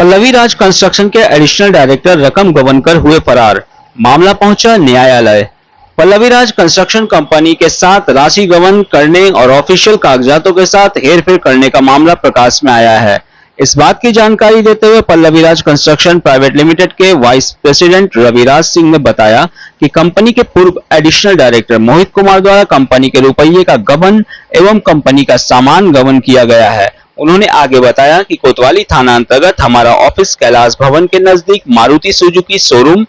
पल्लवी राज construction के additional director रकम गबनकर हुए फरार, मामला पहुंचा न्यायालय। पल्लवी राज कंस्ट्रक्शन कंपनी के साथ राशि गबन करने और ऑफिशियल कागजातों के साथ हेरफेर करने का मामला प्रकाश में आया है। इस बात की जानकारी देते हुए पल्लवी राज कंस्ट्रक्शन प्राइवेट लिमिटेड के वाइस प्रेसिडेंट रविराज सिंह ने बताया कि कंपनी के पूर्व एडिशनल डायरेक्टर मोहित कुमार द्वारा कंपनी के रुपये का गबन एवं कंपनी का सामान गबन किया गया है। उन्होंने आगे बताया कि कोतवाली थाना अंतर्गत हमारा ऑफिस कैलाश भवन के नजदीक मारुति सुजुकी शोरूम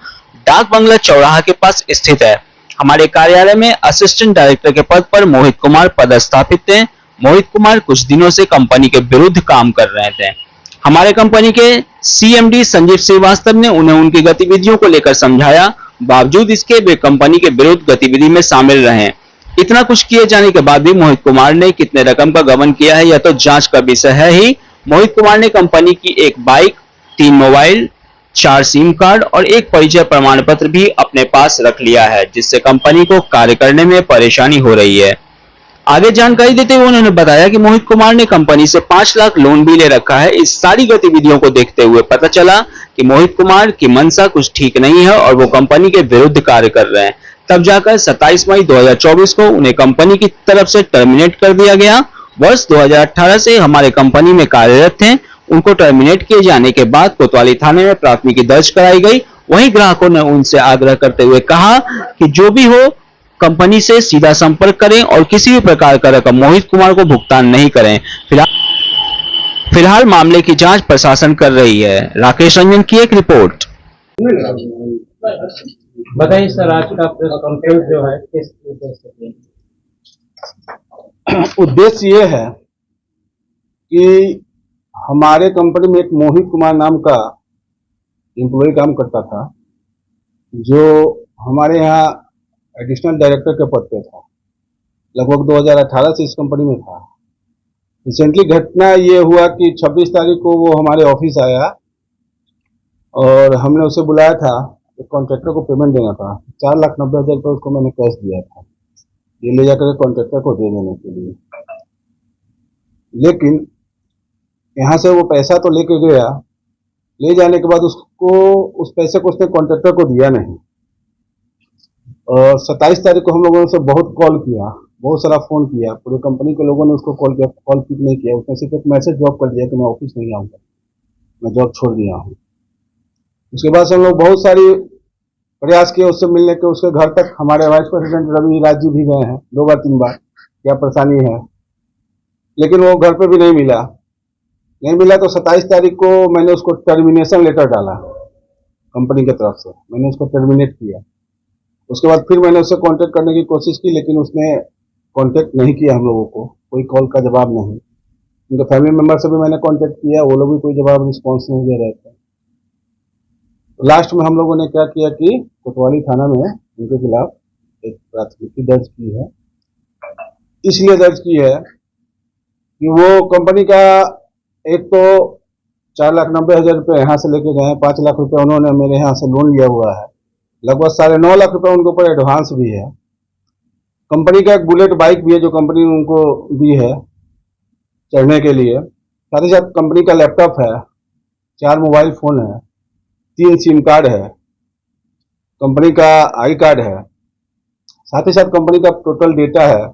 डाक बंगला चौराहा के पास स्थित है। हमारे कार्यालय में असिस्टेंट डायरेक्टर के पद पर मोहित कुमार पदस्थापित थे। मोहित कुमार कुछ दिनों से कंपनी के विरुद्ध काम कर रहे थे। हमारे कंपनी के सीएमडी संजीव श्रीवास्तव ने उन्हें उनकी गतिविधियों को लेकर समझाया, बावजूद इसके वे कंपनी के विरुद्ध गतिविधि में शामिल रहे। इतना कुछ किए जाने के बाद भी मोहित कुमार ने कितने रकम का गबन किया है यह तो जांच का विषय है ही। मोहित कुमार ने कंपनी की एक बाइक, 3 मोबाइल, 4 सिम कार्ड और एक परिचय प्रमाण पत्र भी अपने पास रख लिया है, जिससे कंपनी को कार्य करने में परेशानी हो रही है। आगे जानकारी देते हुए उन्होंने बताया कि मोहित कुमार ने कंपनी से 5 लाख लोन भी ले रखा है। इस सारी गतिविधियों को देखते हुए पता चला कि मोहित कुमार की मंशा कुछ ठीक नहीं है और वो कंपनी के विरुद्ध कार्य कर रहे हैं। तब जाकर 27 मई 2024 को उन्हें कंपनी की तरफ से टर्मिनेट कर दिया गया। वर्ष 2018 से हमारे कंपनी में कार्यरत थे। उनको टर्मिनेट किए जाने के बाद कोतवाली थाने में प्राथमिकी दर्ज कराई गई। वहीं ग्राहकों ने उनसे आग्रह करते हुए कहा कि जो भी हो कंपनी से सीधा संपर्क करें और किसी भी प्रकार का रकम मोहित कुमार को भुगतान नहीं करें। फिलहाल मामले की जांच प्रशासन कर रही है। राकेश रंजन की एक रिपोर्ट। बताइए सर, आज का प्रेस कॉन्फ्रेंस जो है किस उद्देश्य से? उद्देश्य ये है कि हमारे कंपनी में एक मोहित कुमार नाम का एम्प्लॉय काम करता था, जो हमारे यहाँ एडिशनल डायरेक्टर के पद पे था। लगभग 2018 से इस कंपनी में था। रिसेंटली घटना ये हुआ कि 26 तारीख को वो हमारे ऑफिस आया और हमने उसे बुलाया था। एक कॉन्ट्रैक्टर को पेमेंट देना था, 4,90,000 रुपये उसको मैंने कैश दिया था, ये ले जाकर कॉन्ट्रैक्टर को दे देने के लिए। लेकिन यहाँ से वो पैसा तो लेके गया, ले जाने के बाद उसको उस पैसे को उसने कॉन्ट्रैक्टर को दिया नहीं। और 27 तारीख को हम लोगों ने उसे बहुत कॉल किया, बहुत सारा फ़ोन किया, पूरे कंपनी के लोगों ने उसको कॉल किया, कॉल पिक नहीं किया। उसने सिर्फ एक मैसेज ड्रॉप कर दिया कि मैं ऑफिस नहीं आऊँगा, मैं जॉब छोड़ दिया हूँ। उसके बाद से हम लोग बहुत सारी प्रयास किए उससे मिलने के। उसके घर तक हमारे वाइस प्रेसिडेंट रविराज जी भी गए हैं 2 बार 3 बार, क्या परेशानी है, लेकिन वो घर पे भी नहीं मिला। तो 27 तारीख को मैंने उसको टर्मिनेशन लेटर डाला कंपनी की तरफ से, मैंने उसको टर्मिनेट किया। उसके बाद फिर मैंने उससे कांटेक्ट करने की कोशिश की, लेकिन उसने कांटेक्ट नहीं किया हम लोगों को, कोई कॉल का जवाब नहीं। उनके फैमिली मेम्बर से भी मैंने कांटेक्ट किया, वो लोग भी कोई जवाब रिस्पॉन्स नहीं दे रहे थे। तो लास्ट में हम लोगों ने क्या किया कि कोतवाली थाना में उनके खिलाफ एक प्राथमिकी दर्ज की है। इसलिए दर्ज की है कि वो कंपनी का एक तो 4,90,000 रुपये यहाँ से लेके गए हैं, 5 लाख रुपए उन्होंने मेरे यहाँ से लोन लिया हुआ है, लगभग 9.5 लाख रुपए उनके ऊपर एडवांस भी है। कंपनी का एक बुलेट बाइक भी है जो कंपनी ने उनको दी है चढ़ने के लिए। साथ ही साथ कंपनी का लैपटॉप है, 4 मोबाइल फ़ोन है, 3 सिम कार्ड है, कंपनी का आई कार्ड है। साथ ही साथ कंपनी का टोटल डेटा है,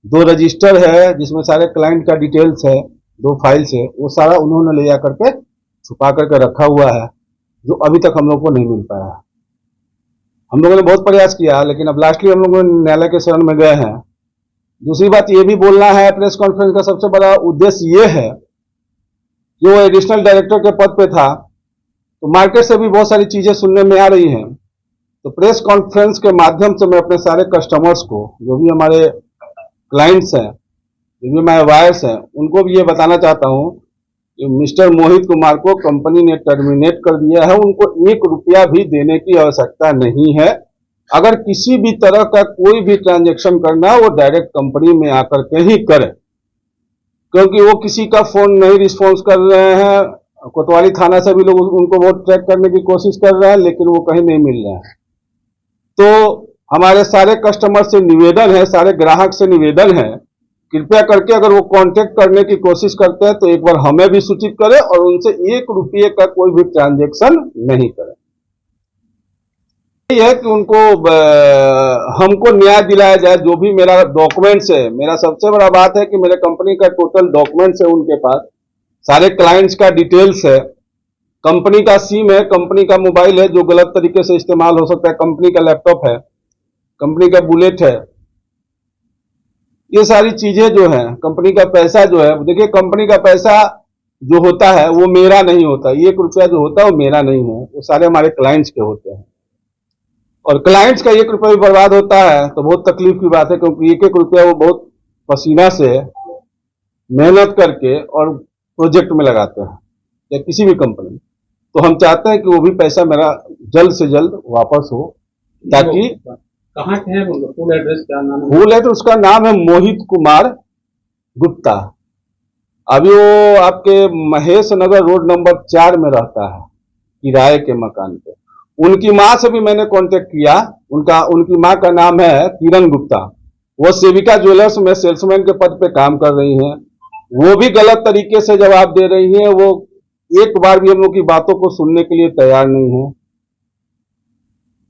2 रजिस्टर है जिसमें सारे क्लाइंट का डिटेल्स है, 2 फाइल्स है, वो सारा उन्होंने ले जा करके छुपा करके रखा हुआ है, जो अभी तक हम लोग को नहीं मिल पाया। हम लोगों ने बहुत प्रयास किया, लेकिन अब लास्टली हम लोग न्यायालय के शरण में गए हैं। दूसरी बात ये भी बोलना है, प्रेस कॉन्फ्रेंस का सबसे बड़ा उद्देश्य ये है, जो एडिशनल डायरेक्टर के पद पे था, तो मार्केट से भी बहुत सारी चीजें सुनने में आ रही हैं। तो प्रेस कॉन्फ्रेंस के माध्यम से मैं अपने सारे कस्टमर्स को, जो भी हमारे क्लाइंट्स हैं, जो भी हमारे वायर्स हैं, उनको भी ये बताना चाहता हूँ कि मिस्टर मोहित कुमार को कंपनी ने टर्मिनेट कर दिया है। उनको 1 रुपया भी देने की आवश्यकता नहीं है। अगर किसी भी तरह का कोई भी ट्रांजैक्शन करना है, वो डायरेक्ट कंपनी में आकर के ही करे, क्योंकि वो किसी का फोन नहीं रिस्पॉन्स कर रहे हैं। कोतवाली थाना से भी लोग उनको बहुत ट्रैक करने की कोशिश कर रहे हैं, लेकिन वो कहीं नहीं मिल रहे हैं। तो हमारे सारे कस्टमर से निवेदन है, सारे ग्राहक से निवेदन है कृपया करके अगर वो कांटेक्ट करने की कोशिश करते हैं तो एक बार हमें भी सूचित करें और उनसे 1 रुपये का कोई भी ट्रांजैक्शन नहीं करें। यह है कि उनको हमको न्याय दिलाया जाए। जो भी मेरा डॉक्यूमेंट्स है, मेरा सबसे बड़ा बात है कि मेरे कंपनी का टोटल डॉक्यूमेंट्स है उनके पास, सारे क्लाइंट्स का डिटेल्स है, कंपनी का सिम है, कंपनी का मोबाइल है जो गलत तरीके से इस्तेमाल हो सकता है, कंपनी का लैपटॉप है, कंपनी का बुलेट है, ये सारी चीजें जो है, कंपनी का पैसा जो है, देखिए कंपनी का पैसा जो होता है वो मेरा नहीं होता, 1 रुपया जो होता है वो मेरा नहीं है, वो सारे हमारे क्लाइंट्स के होते हैं। और क्लाइंट्स का 1 रुपया भी बर्बाद होता है तो बहुत तकलीफ की बात है, क्योंकि 1 रुपया वो बहुत पसीना से मेहनत करके और प्रोजेक्ट में लगाते हैं या किसी भी कंपनी में। तो हम चाहते हैं कि वो भी पैसा मेरा जल्द से जल्द वापस हो, ताकि कहाँ के हैं, फुल एड्रेस क्या नाम है? फुल है तो उसका नाम है मोहित कुमार गुप्ता। अभी वो आपके महेश नगर रोड नंबर 4 में रहता है, किराए के मकान पे। उनकी माँ से भी मैंने कांटेक्ट किया, उनकी माँ का नाम है किरण गुप्ता, वो सेविका ज्वेलर्स में सेल्समैन के पद पे काम कर रही हैं। वो भी गलत तरीके से जवाब दे रही हैं, वो एक बार भी हम लोग की बातों को सुनने के लिए तैयार नहीं है,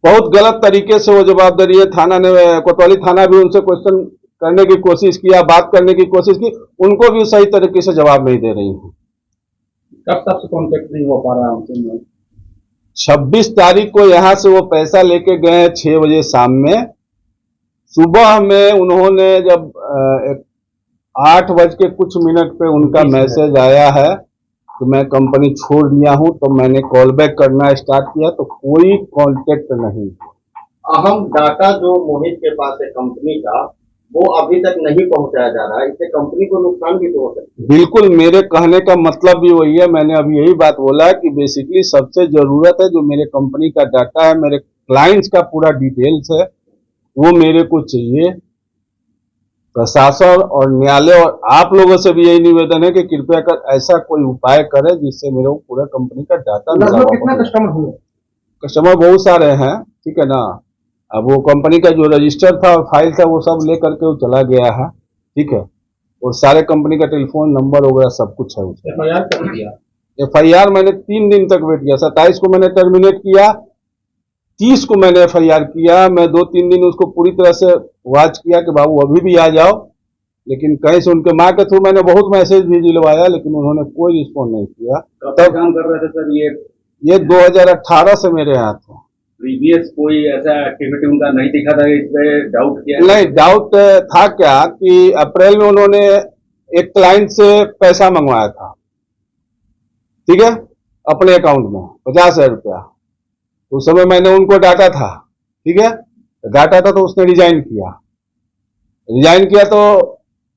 बहुत गलत तरीके से वो जवाब दे रही है। थाना ने, कोतवाली थाना भी उनसे क्वेश्चन करने की कोशिश किया, बात करने की कोशिश की, उनको भी सही तरीके से जवाब नहीं दे रही है। कब तक से कांटेक्ट नहीं हो पा रहा है उनसे? 26 तारीख को यहाँ से वो पैसा लेके गए हैं 6 बजे शाम में। सुबह में उन्होंने जब 8 बज के कुछ मिनट पे उनका मैसेज आया है तो मैं कंपनी छोड़ दिया हूं, तो मैंने कॉल बैक करना स्टार्ट किया तो कोई कांटेक्ट नहीं। अहम डाटा जो मोहित के पास है कंपनी का, वो अभी तक नहीं पहुंचाया जा रहा है, इससे कंपनी को नुकसान भी तो हो सकता है। बिल्कुल, मेरे कहने का मतलब भी वही है, मैंने अभी यही बात बोला कि बेसिकली सबसे जरूरत है जो मेरे कंपनी का डाटा है, मेरे क्लाइंट्स का पूरा डिटेल्स है, वो मेरे को चाहिए। प्रशासन और न्यायालय और आप लोगों से भी यही निवेदन है कि कृपया कर ऐसा कोई उपाय करें जिससे मेरे को पूरा कंपनी का डाटा मिल जाए। कितना कस्टमर हुए? कस्टमर बहुत सारे हैं, ठीक है ना। अब वो कंपनी का जो रजिस्टर था और फाइल था वो सब लेकर के वो चला गया है, ठीक है, और सारे कंपनी का टेलीफोन नंबर वगैरह सब कुछ है उसमें। FIR कर दिया? FIR मैंने 3 दिन तक वेट किया, 27 को मैंने टर्मिनेट किया, 30 को मैंने FIR किया। मैं 2-3 दिन उसको पूरी तरह से वॉच किया कि बाबू अभी भी आ जाओ, लेकिन कहीं से उनके माँ के थ्रू मैंने बहुत मैसेज भी दिलवाया, लेकिन उन्होंने कोई रिस्पॉन्ड नहीं किया। तब काम कर रहे थे सर ये 2018 से मेरे यहाँ थे। प्रीवियस कोई ऐसा एक्टिविटी उनका नहीं दिखा था, इस पे डाउट किया? नहीं, डाउट था क्या कि अप्रैल में उन्होंने एक क्लाइंट से पैसा मंगवाया था, ठीक है, अपने अकाउंट में 50,000 रुपया। उस समय मैंने उनको डाटा था, ठीक है, डाटा था तो उसने रिजाइन किया तो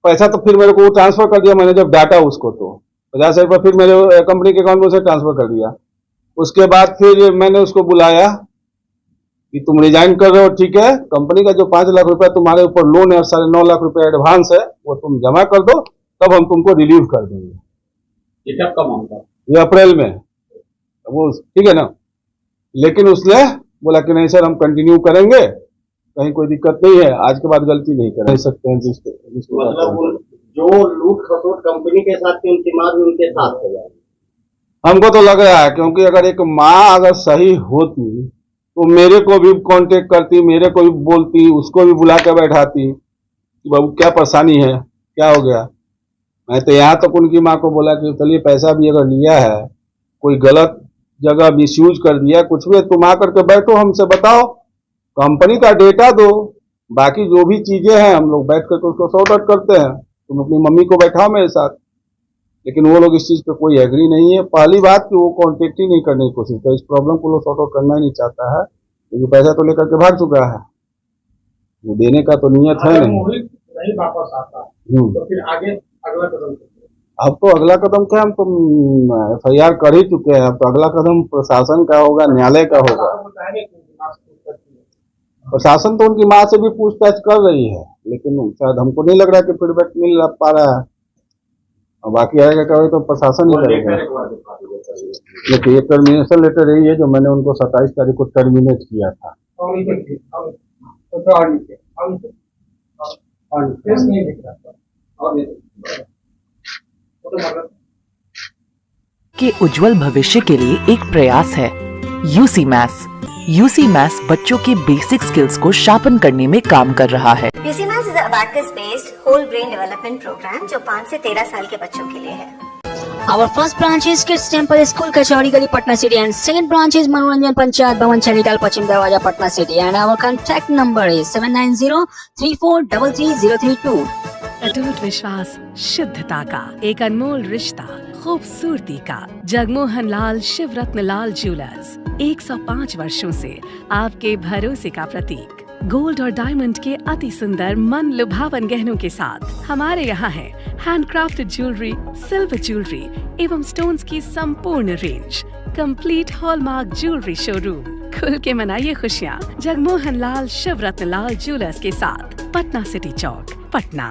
पैसा तो फिर मेरे को ट्रांसफर कर दिया मैंने जब डाटा उसको, तो 50,000 रुपया फिर मेरे कंपनी के अकाउंट में से ट्रांसफर कर दिया। उसके बाद फिर मैंने उसको बुलाया कि तुम रिजाइन कर रहे हो, ठीक है, कंपनी का जो 5 लाख रुपया तुम्हारे ऊपर लोन है और 9.5 लाख रुपया एडवांस है वो तुम जमा कर दो, तब हम तुमको रिलीव कर देंगे। ये कब का मामला? ये अप्रैल में, वो ठीक है ना। लेकिन उसने बोला कि नहीं सर हम कंटिन्यू करेंगे, कहीं कोई दिक्कत नहीं है, आज के बाद गलती नहीं कर सकते हैं। मतलब जो लूट खसोट कंपनी के साथ थी उनकी माँ भी उनके साथ है। हमको तो लग रहा है, क्योंकि अगर एक माँ अगर सही होती तो मेरे को भी कांटेक्ट करती, मेरे को भी बोलती, उसको भी बुला के बैठाती कि बाबू क्या परेशानी है, क्या हो गया। मैं तो यहाँ तक उनकी माँ को बोला कि चलिए पैसा भी अगर लिया है, कोई गलत जगह मिसयूज कर दिया, कुछ भी, तुम आकर के बैठो, हमसे बताओ, कंपनी का डेटा दो, बाकी जो भी चीजें हैं हम लोग बैठ करके उसको सॉर्ट आउट करते हैं, तुम अपनी मम्मी को बैठाओ मेरे साथ। लेकिन वो लोग इस चीज पे कोई एग्री नहीं है। पहली बात कि वो कांटेक्ट ही नहीं करने की कोशिश कर, इस प्रॉब्लम को लोग सॉर्ट आउट करना ही नहीं चाहता है, क्योंकि पैसा तो लेकर के भाग चुका है, वो देने का तो नियत है नहीं। मोहित नहीं वापस आता तो फिर आगे अगला कदम? अब तो अगला कदम क्या, हम तो FIR कर ही चुके हैं, अब तो अगला कदम प्रशासन का होगा, न्यायालय का होगा। प्रशासन तो उनकी माँ से भी पूछताछ कर रही है, लेकिन शायद हमको नहीं लग रहा कि फीडबैक मिल पा रहा है, और बाकी आएगा कभी तो प्रशासन ही करेगा। देखिए, टर्मिनेशन लेटर यही है जो मैंने उनको 27 तारीख को टर्मिनेट किया था। के उज्जवल भविष्य के लिए एक प्रयास है यूसी मैथ्स। यूसी मैथ्स बच्चों के बेसिक स्किल्स को शार्पन करने में काम कर रहा है। UC Maths is a abacus based whole brain development program जो 5 से 13 साल के बच्चों के लिए है। Our first branch is Kids Temple School, Kachori Gali, Patna City, and second branch is Manoranjan Panchayat Bhavan, Charital, Pachim Darwaja, Patna City, and our contact number is 790-3433-032. अटूट विश्वास, शुद्धता का एक अनमोल रिश्ता, खूबसूरती का। जगमोहन लाल शिवरत्न लाल ज्वेलर्स 105 वर्षों से आपके भरोसे का प्रतीक। गोल्ड और डायमंड के अति सुंदर मन लुभावन गहनों के साथ हमारे यहाँ है हैंडक्राफ्टेड ज्वेलरी, सिल्वर ज्वेलरी एवं स्टोन्स की संपूर्ण range. Complete hallmark jewellery showroom. खुल के मनाइए खुशियाँ जगमोहन लाल शिवरत्न लाल ज्वेलर्स के साथ, पटना सिटी चौक, पटना।